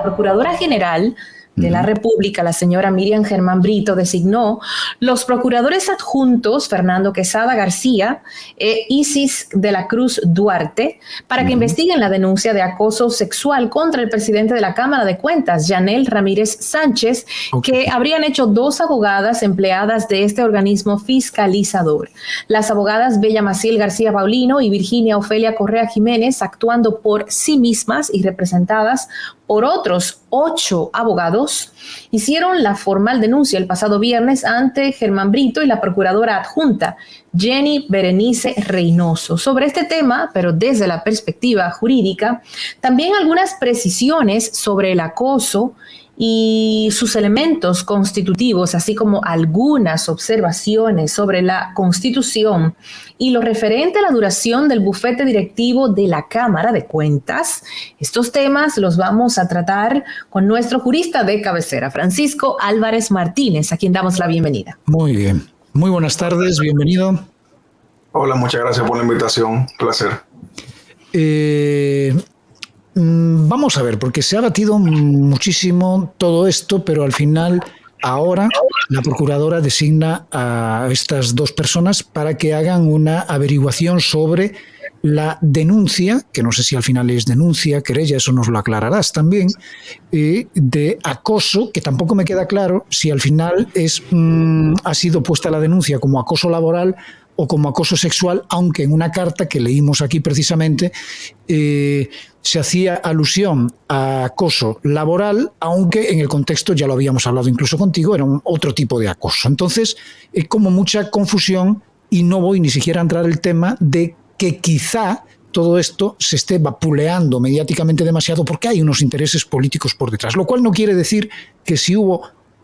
Procuradora General de la República, la señora Miriam Germán Brito, designó los procuradores adjuntos Fernando Quesada García e Isis de la Cruz Duarte para que investiguen la denuncia de acoso sexual contra el presidente de la Cámara de Cuentas, Yanel Ramírez Sánchez, que habrían hecho 2 abogadas empleadas de este organismo fiscalizador. Las abogadas Bella Maciel García Paulino y Virginia Ofelia Correa Jiménez, actuando por sí mismas y representadas por otros 8 abogados, hicieron la formal denuncia el pasado viernes ante Germán Brito y la procuradora adjunta Jenny Berenice Reynoso. Sobre este tema, pero desde la perspectiva jurídica, también algunas precisiones sobre el acoso y sus elementos constitutivos, así como algunas observaciones sobre la Constitución y lo referente a la duración del bufete directivo de la Cámara de Cuentas. Estos temas los vamos a tratar con nuestro jurista de cabecera, Francisco Álvarez Martínez, a quien damos la bienvenida. Muy bien. Muy buenas tardes, bienvenido. Hola, muchas gracias por la invitación. Placer. Vamos a ver, porque se ha batido muchísimo todo esto, pero al final, ahora, la procuradora designa a estas 2 personas para que hagan una averiguación sobre la denuncia, que no sé si al final es denuncia, querella, eso nos lo aclararás también, de acoso, que tampoco me queda claro si al final ha sido puesta la denuncia como acoso laboral o como acoso sexual, aunque en una carta que leímos aquí precisamente se hacía alusión a acoso laboral, aunque en el contexto, ya lo habíamos hablado incluso contigo, era otro tipo de acoso. Entonces, es como mucha confusión y no voy ni siquiera a entrar el tema de que quizá todo esto se esté vapuleando mediáticamente demasiado porque hay unos intereses políticos por detrás, lo cual no quiere decir que si hubo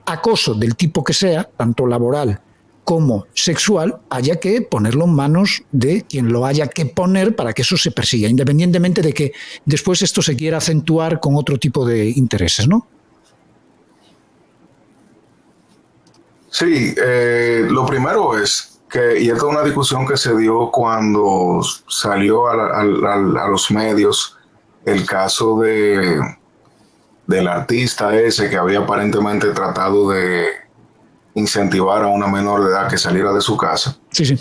acoso del tipo que sea, tanto laboral como sexual, haya que ponerlo en manos de quien lo haya que poner para que eso se persiga, independientemente de que después esto se quiera acentuar con otro tipo de intereses, ¿no? Sí, lo primero es que, y esta es una discusión que se dio cuando salió a los medios el caso del artista ese que había aparentemente tratado de incentivar a una menor de edad que saliera de su casa. Sí.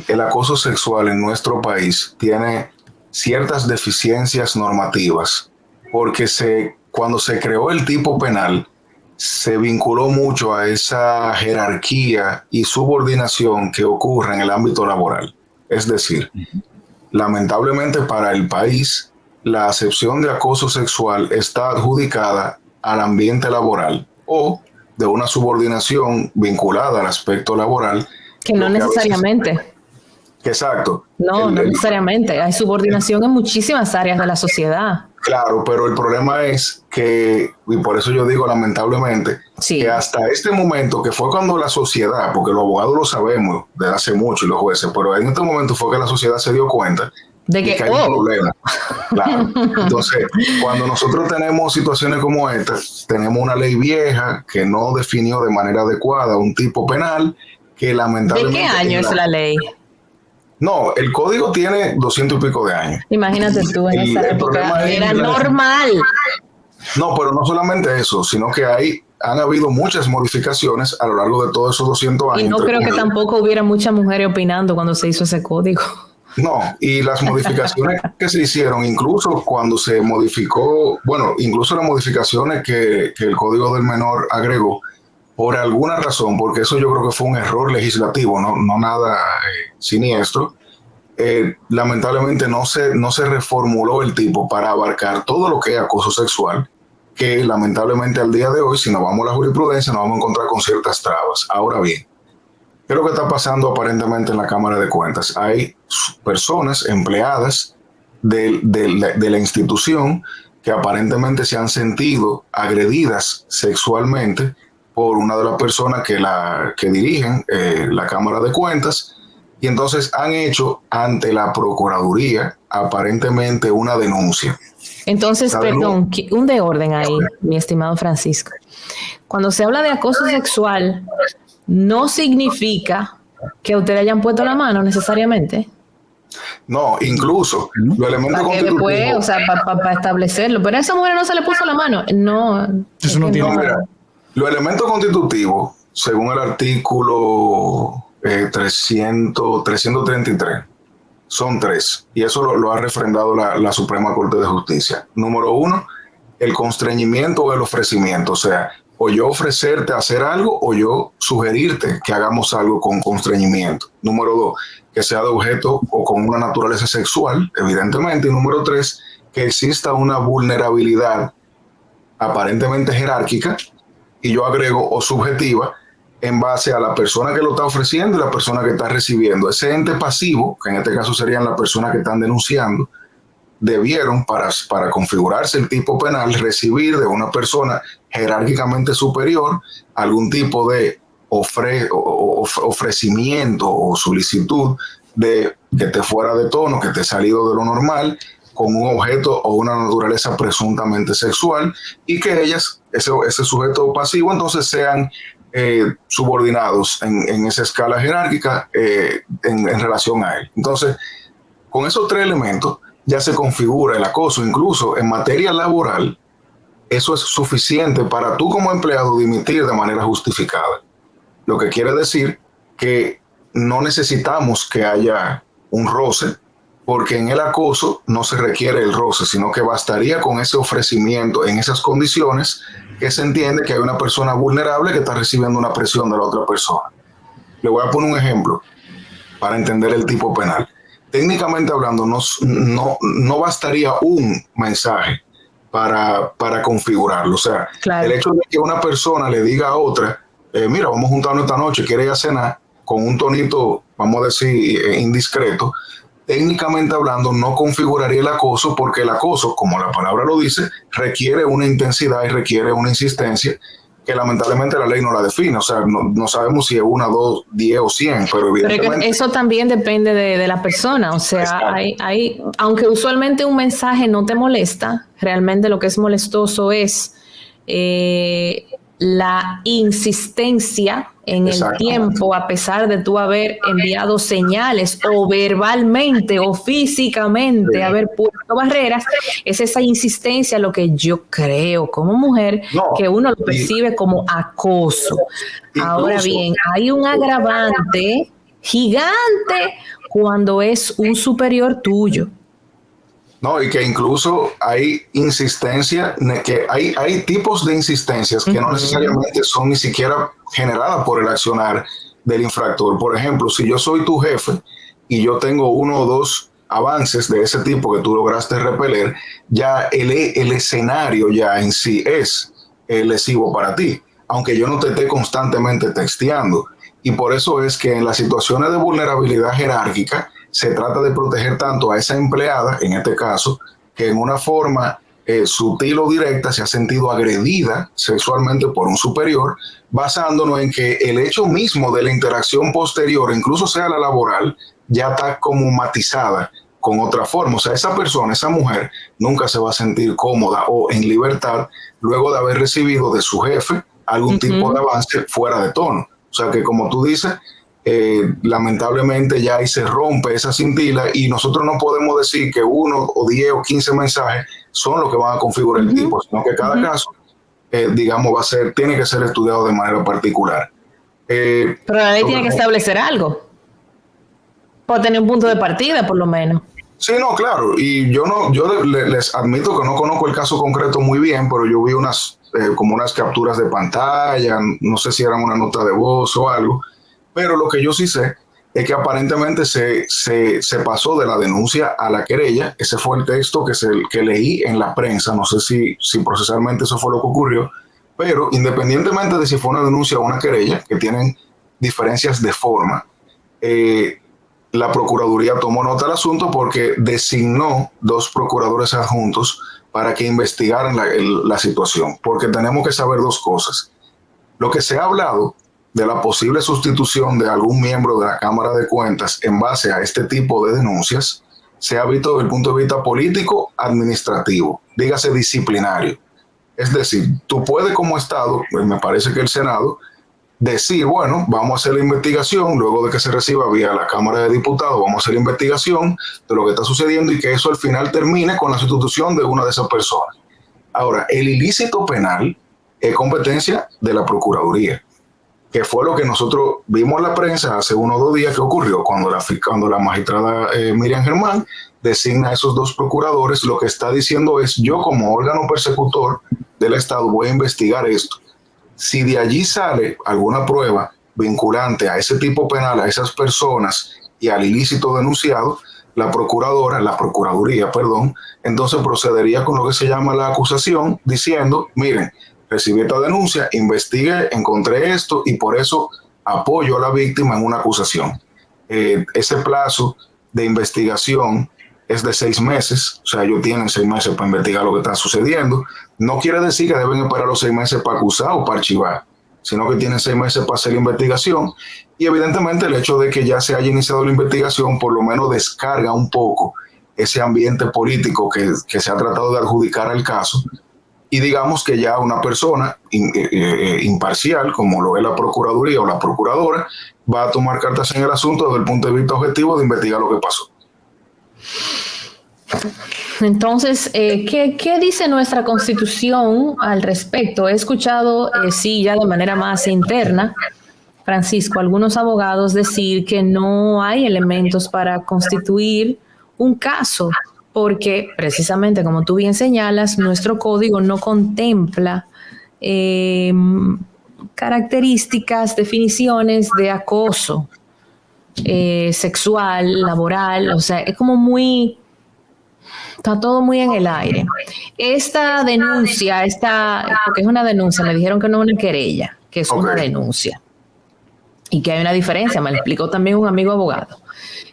El acoso sexual en nuestro país tiene ciertas deficiencias normativas porque cuando se creó el tipo penal se vinculó mucho a esa jerarquía y subordinación que ocurre en el ámbito laboral. Es decir, lamentablemente para el país, la acepción de acoso sexual está adjudicada al ambiente laboral o de una subordinación vinculada al aspecto laboral. Que no necesariamente. Exacto. No necesariamente. Hay subordinación en muchísimas áreas de la sociedad. Claro, pero el problema es que, y por eso yo digo lamentablemente, que hasta este momento, que fue cuando la sociedad, porque los abogados lo sabemos desde hace mucho y los jueces, pero en este momento fue que la sociedad se dio cuenta de que hay un problema. Claro. Entonces, cuando nosotros tenemos situaciones como esta, tenemos una ley vieja que no definió de manera adecuada un tipo penal que lamentablemente... ¿De qué año es la ley? No, el código tiene 200 y pico de años. Imagínate tú, en esa época era normal. No, pero no solamente eso, sino que han habido muchas modificaciones a lo largo de todos esos 200 años. Y no creo que tampoco hubiera muchas mujeres opinando cuando se hizo ese código. No, y las modificaciones que se hicieron, incluso cuando se modificó, incluso las modificaciones que el Código del Menor agregó, por alguna razón, porque eso yo creo que fue un error legislativo, no nada siniestro, lamentablemente no se reformuló el tipo para abarcar todo lo que es acoso sexual, que lamentablemente al día de hoy, si nos vamos a la jurisprudencia, nos vamos a encontrar con ciertas trabas. Ahora bien, ¿qué es lo que está pasando aparentemente en la Cámara de Cuentas? Hay personas empleadas de la institución que aparentemente se han sentido agredidas sexualmente por una de las personas que dirigen la Cámara de Cuentas, y entonces han hecho ante la Procuraduría aparentemente una denuncia. Entonces, perdón, un de orden ahí, mi estimado Francisco. Cuando se habla de acoso sexual, no significa que a usted le hayan puesto la mano necesariamente. No, incluso ¿no? los elementos Para que constitutivos. después, o sea, para establecerlo. Pero a esa mujer no se le puso la mano. No. Eso no tiene- Mira, los elementos constitutivos, según el artículo 333, son 3. Y eso lo ha refrendado la Suprema Corte de Justicia. Número 1, el constreñimiento o el ofrecimiento. O sea, o yo ofrecerte a hacer algo o yo sugerirte que hagamos algo con constreñimiento. Número 2, que sea de objeto o con una naturaleza sexual, evidentemente. Y número 3, que exista una vulnerabilidad aparentemente jerárquica, y yo agrego o subjetiva, en base a la persona que lo está ofreciendo y la persona que está recibiendo. Ese ente pasivo, que en este caso serían las personas que están denunciando, debieron, para configurarse el tipo penal, recibir de una persona jerárquicamente superior algún tipo de ofrecimiento o solicitud de que te fuera de tono, que te salido de lo normal, con un objeto o una naturaleza presuntamente sexual, y que ellas, ese sujeto pasivo, entonces sean subordinados en esa escala jerárquica en relación a él. Entonces, con esos 3 elementos ya se configura el acoso. Incluso en materia laboral, eso es suficiente para tú como empleado dimitir de manera justificada. Lo que quiere decir que no necesitamos que haya un roce, porque en el acoso no se requiere el roce, sino que bastaría con ese ofrecimiento en esas condiciones que se entiende que hay una persona vulnerable que está recibiendo una presión de la otra persona. Le voy a poner un ejemplo para entender el tipo penal. Técnicamente hablando, no bastaría un mensaje para configurarlo. O sea, Claro. el hecho de que una persona le diga a otra, mira, vamos a juntarnos esta noche, quiere ir a cenar, con un tonito, vamos a decir, indiscreto, técnicamente hablando no configuraría el acoso, porque el acoso, como la palabra lo dice, requiere una intensidad y requiere una insistencia que lamentablemente la ley no la define. O sea, no sabemos si es 1, 2, 10 o 100, pero evidentemente... Pero eso también depende de la persona. O sea, aunque usualmente un mensaje no te molesta, realmente lo que es molestoso es la insistencia en el tiempo, a pesar de tú haber enviado señales o verbalmente o físicamente haber puesto barreras. Es esa insistencia lo que yo creo como mujer que uno lo percibe como acoso. Ahora bien, hay un agravante gigante cuando es un superior tuyo. No, y que incluso hay insistencia, que hay tipos de insistencias que no necesariamente son ni siquiera generadas por el accionar del infractor. Por ejemplo, si yo soy tu jefe y yo tengo 1 o 2 avances de ese tipo que tú lograste repeler, ya el escenario ya en sí es lesivo para ti, aunque yo no te esté constantemente texteando. Y por eso es que en las situaciones de vulnerabilidad jerárquica se trata de proteger tanto a esa empleada, en este caso, que en una forma sutil o directa se ha sentido agredida sexualmente por un superior, basándonos en que el hecho mismo de la interacción posterior, incluso sea la laboral, ya está como matizada con otra forma. O sea, esa persona, esa mujer, nunca se va a sentir cómoda o en libertad luego de haber recibido de su jefe algún tipo de avance fuera de tono. O sea que, como tú dices, lamentablemente ya ahí se rompe esa cintila, y nosotros no podemos decir que 1 o 10 o 15 mensajes son los que van a configurar el tipo, sino que cada caso, digamos, tiene que ser estudiado de manera particular. Pero la ley tiene que establecer algo, por tener un punto de partida, por lo menos. Sí, no, claro, y yo les admito que no conozco el caso concreto muy bien, pero yo vi como unas capturas de pantalla, no sé si eran una nota de voz o algo. Pero lo que yo sí sé es que aparentemente se pasó de la denuncia a la querella. Ese fue el texto que leí en la prensa. No sé si procesalmente eso fue lo que ocurrió, pero independientemente de si fue una denuncia o una querella, que tienen diferencias de forma, la Procuraduría tomó nota del asunto porque designó 2 procuradores adjuntos para que investigaran la situación. Porque tenemos que saber 2 cosas. Lo que se ha hablado de la posible sustitución de algún miembro de la Cámara de Cuentas en base a este tipo de denuncias se ha visto desde el punto de vista político, administrativo, dígase disciplinario. Es decir, tú puedes como Estado, me parece que el Senado, decir, bueno, vamos a hacer la investigación, luego de que se reciba vía la Cámara de Diputados, vamos a hacer la investigación de lo que está sucediendo y que eso al final termine con la sustitución de una de esas personas. Ahora, el ilícito penal es competencia de la Procuraduría, que fue lo que nosotros vimos en la prensa hace 1 o 2 días que ocurrió cuando la magistrada Miriam Germán designa a esos 2 procuradores. Lo que está diciendo es, yo como órgano persecutor del Estado voy a investigar esto. Si de allí sale alguna prueba vinculante a ese tipo penal, a esas personas y al ilícito denunciado, la Procuraduría, entonces procedería con lo que se llama la acusación, diciendo, miren, recibí esta denuncia, investigué, encontré esto y por eso apoyo a la víctima en una acusación. Ese plazo de investigación es de 6 meses, o sea, ellos tienen 6 meses para investigar lo que está sucediendo. No quiere decir que deben esperar los 6 meses para acusar o para archivar, sino que tienen 6 meses para hacer la investigación. Y evidentemente el hecho de que ya se haya iniciado la investigación por lo menos descarga un poco ese ambiente político que se ha tratado de adjudicar al caso. Y digamos que ya una persona imparcial, como lo es la Procuraduría o la Procuradora, va a tomar cartas en el asunto desde el punto de vista objetivo de investigar lo que pasó. Entonces, ¿qué dice nuestra Constitución al respecto? He escuchado, sí, ya de manera más interna, Francisco, algunos abogados decir que no hay elementos para constituir un caso, porque precisamente, como tú bien señalas, nuestro código no contempla características, definiciones de acoso sexual, laboral, o sea, es como está todo muy en el aire. Esta denuncia, porque es una denuncia, me dijeron que no es una querella, que es una denuncia. Y que hay una diferencia, me lo explicó también un amigo abogado.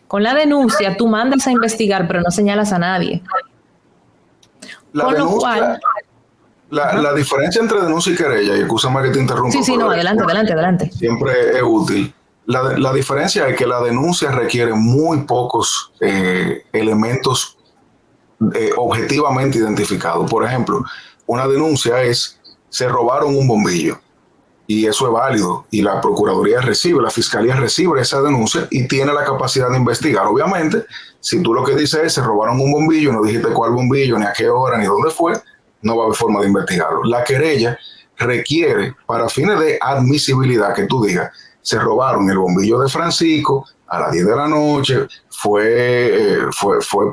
Con la denuncia, tú mandas a investigar, pero no señalas a nadie. La diferencia entre denuncia y querella, y escúchame que te interrumpa. Sí, no, adelante. Siempre es útil. La diferencia es que la denuncia requiere muy pocos elementos objetivamente identificados. Por ejemplo, una denuncia es, se robaron un bombillo. Y eso es válido, y la Procuraduría la Fiscalía recibe esa denuncia y tiene la capacidad de investigar. Obviamente, si tú lo que dices es se robaron un bombillo, no dijiste cuál bombillo, ni a qué hora, ni dónde fue, no va a haber forma de investigarlo. La querella requiere, para fines de admisibilidad, que tú digas, se robaron el bombillo de Francisco a las 10 de la noche, fue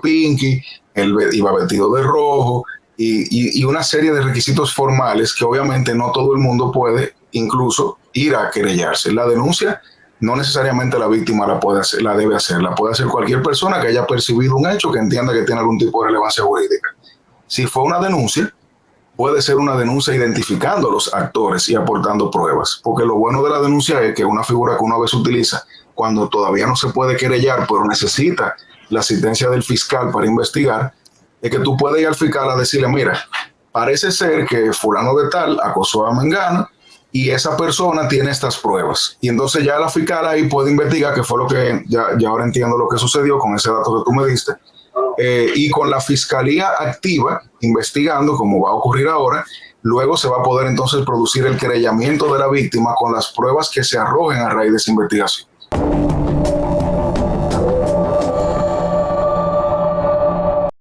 Pinky, él iba vestido de rojo, y una serie de requisitos formales que obviamente no todo el mundo puede incluso ir a querellarse. La denuncia no necesariamente la víctima la debe hacer, la puede hacer cualquier persona que haya percibido un hecho que entienda que tiene algún tipo de relevancia jurídica. Si fue una denuncia, puede ser una denuncia identificando a los actores y aportando pruebas, porque lo bueno de la denuncia es que una figura que una vez utiliza cuando todavía no se puede querellar, pero necesita la asistencia del fiscal para investigar, es que tú puedes ir al fiscal a decirle, mira, parece ser que fulano de tal acosó a Mengano y esa persona tiene estas pruebas. Y entonces ya la fiscal ahí puede investigar, que fue lo que, ya ahora entiendo lo que sucedió con ese dato que tú me diste, y con la fiscalía activa, investigando, como va a ocurrir ahora, luego se va a poder entonces producir el querellamiento de la víctima con las pruebas que se arrojen a raíz de esa investigación.